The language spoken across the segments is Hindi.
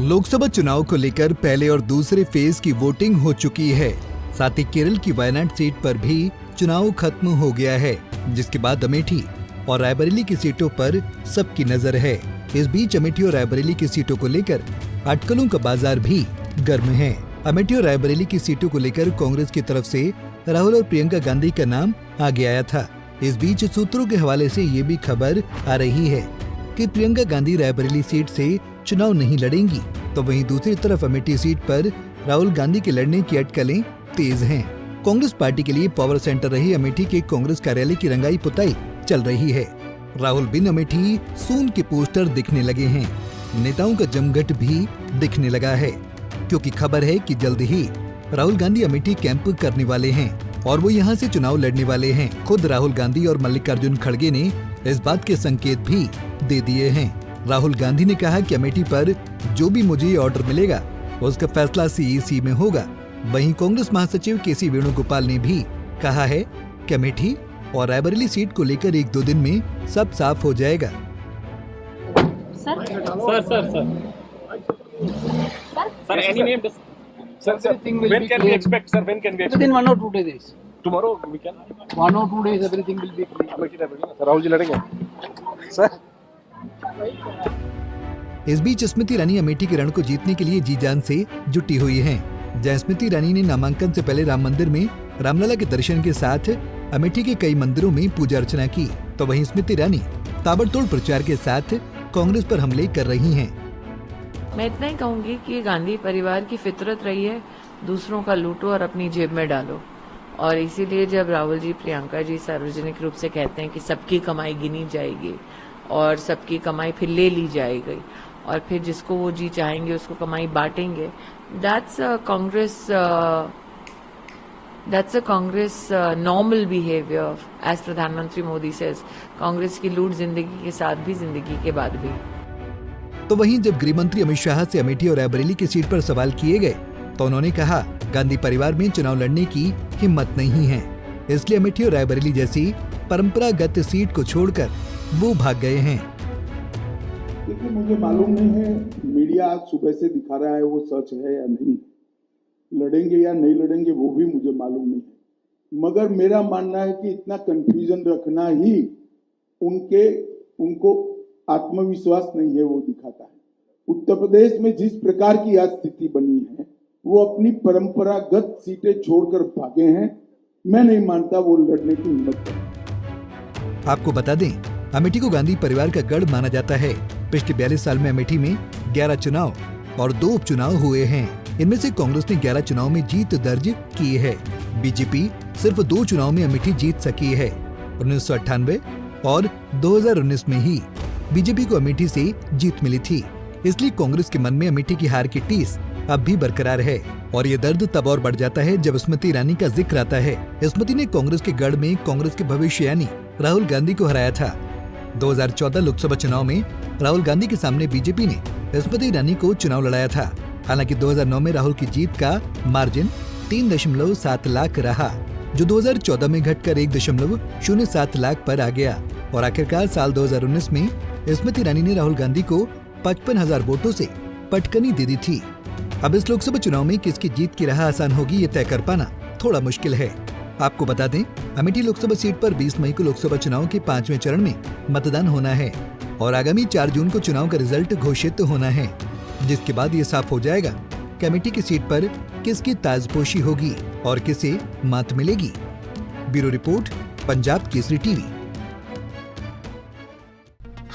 लोकसभा चुनाव को लेकर पहले और दूसरे फेज की वोटिंग हो चुकी है। साथ ही केरल की वायनाड सीट पर भी चुनाव खत्म हो गया है, जिसके बाद अमेठी और रायबरेली की सीटों पर सबकी नजर है। इस बीच अमेठी और रायबरेली की सीटों को लेकर अटकलों का बाजार भी गर्म है। अमेठी और रायबरेली की सीटों को लेकर कांग्रेस की तरफ से राहुल और प्रियंका गांधी का नाम आगे आया था। इस बीच सूत्रों के हवाले से ये भी खबर आ रही है कि प्रियंका गांधी रायबरेली सीट से चुनाव नहीं लड़ेंगी, तो वहीं दूसरी तरफ अमेठी सीट पर राहुल गांधी के लड़ने की अटकलें तेज हैं। कांग्रेस पार्टी के लिए पावर सेंटर रही अमेठी के कांग्रेस कार्यालय की रंगाई पुताई चल रही है। राहुल बिन अमेठी सून के पोस्टर दिखने लगे हैं। नेताओं का जमघट भी दिखने लगा है, क्योंकि खबर है कि जल्द ही राहुल गांधी अमेठी कैंप करने वाले हैं और वो यहां से चुनाव लड़ने वाले हैं। खुद राहुल गांधी और मल्लिकार्जुन खड़गे ने इस बात के संकेत भी दे दिए हैं। राहुल गांधी ने कहा कि अमेठी पर जो भी मुझे ऑर्डर मिलेगा उसका फैसला सीईसी में होगा। वहीं कांग्रेस महासचिव केसी वेणुगोपाल ने भी कहा है कि अमेठी और रायबरेली सीट को लेकर 1-2 दिन में सब साफ हो जाएगा। Sir, any name? Sir, everything will when be can clear. we expect, sir? When can we expect? Within 1 or 2 days. Tomorrow we can. 1 or 2 days, everything will be clear. Amethi Raebareli में राहुल जी लड़ेंगे, सर। इस बीच स्मृति ईरानी अमेठी के रण को जीतने के लिए जी जान से जुटी हुई हैं। जहां स्मृति ईरानी ने नामांकन से पहले राम मंदिर में रामलला के दर्शन के साथ अमेठी के कई मंदिरों में पूजा अर्चना की, तो वहीं स्मृति ईरानी ताबड़तोड़ प्रचार के साथ कांग्रेस पर हमले कर रही हैं। मैं इतना ही कहूंगी कि गांधी परिवार की फितरत रही है दूसरों का लूटो और अपनी जेब में डालो, और इसीलिए जब राहुल जी प्रियंका जी सार्वजनिक रूप से कहते हैं कि सबकी कमाई गिनी जाएगी और सबकी कमाई फिर ले ली जाएगी और फिर जिसको वो जी चाहेंगे उसको कमाई बांटेंगे, that's a Congress normal behaviour as प्रधानमंत्री मोदी सेज। कांग्रेस की लूट जिंदगी के साथ भी, जिंदगी के बाद भी। तो वहीं जब गृह मंत्री अमित शाह से अमेठी और रायबरेली की सीट पर सवाल किए गए तो उन्होंने कहा गांधी परिवार में चुनाव लड़ने की हिम्मत नहीं है, इसलिए अमेठी और रायबरेली जैसी परंपरागत सीट को छोड़कर वो भाग गए हैं। देखिए, मुझे मालूम नहीं है मीडिया आज सुबह से दिखा रहा है वो सच है या नहीं, लड़ेंगे या नहीं लड़ेंगे वो भी मुझे मालूम नहीं है, मगर मेरा मानना है कि इतना कंफ्यूजन रखना ही उनको आत्मविश्वास नहीं है वो दिखाता है। उत्तर प्रदेश में जिस प्रकार की आज स्थिति बनी है वो अपनी परंपरागत सीटें छोड़कर भागे हैं। मैं नहीं मानता वो लड़ने की हिम्मत करें। आपको बता दें, अमेठी को गांधी परिवार का गढ़ माना जाता है। पिछले 42 साल में अमेठी में 11 चुनाव और 2 उपचुनाव हुए हैं। इनमें से कांग्रेस ने 11 चुनाव में जीत दर्ज की है। बीजेपी सिर्फ 2 चुनाव में अमेठी जीत सकी है। 1998 और 2019 में ही बीजेपी को अमेठी से जीत मिली थी, इसलिए कांग्रेस के मन में अमेठी की हार की टीस अब भी बरकरार है। और ये दर्द तब और बढ़ जाता है जब स्मृति ईरानी का जिक्र आता है। स्मृति ने कांग्रेस के गढ़ में कांग्रेस के भविष्य यानी राहुल गांधी को हराया था। 2014 लोकसभा चुनाव में राहुल गांधी के सामने बीजेपी ने स्मृति ईरानी को चुनाव लड़ाया था। हालांकि 2009 में राहुल की जीत का मार्जिन 3.7 लाख रहा, जो 2014 में घटकर 1.07 लाख पर आ गया। और आखिरकार साल 2019 में स्मृति ईरानी ने राहुल गांधी को 55,000 वोटों से पटकनी दे दी थी। अब इस लोकसभा चुनाव में किसकी जीत की राह आसान होगी ये तय कर पाना थोड़ा मुश्किल है। आपको बता दें, अमेठी लोकसभा सीट पर 20 मई को लोकसभा चुनाव के 5वें चरण में मतदान होना है और आगामी 4 जून को चुनाव का रिजल्ट घोषित होना है, जिसके बाद ये साफ हो जाएगा कि अमेठी की सीट पर किसकी ताजपोशी होगी और किसे मात मिलेगी। Bureau report, Punjab Kesari TV.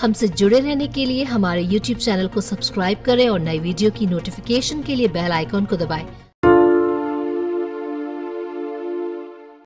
हमसे जुड़े रहने के लिए हमारे YouTube चैनल को सब्सक्राइब करें और नई वीडियो की नोटिफिकेशन के लिए बेल आइकॉन को दबाएं।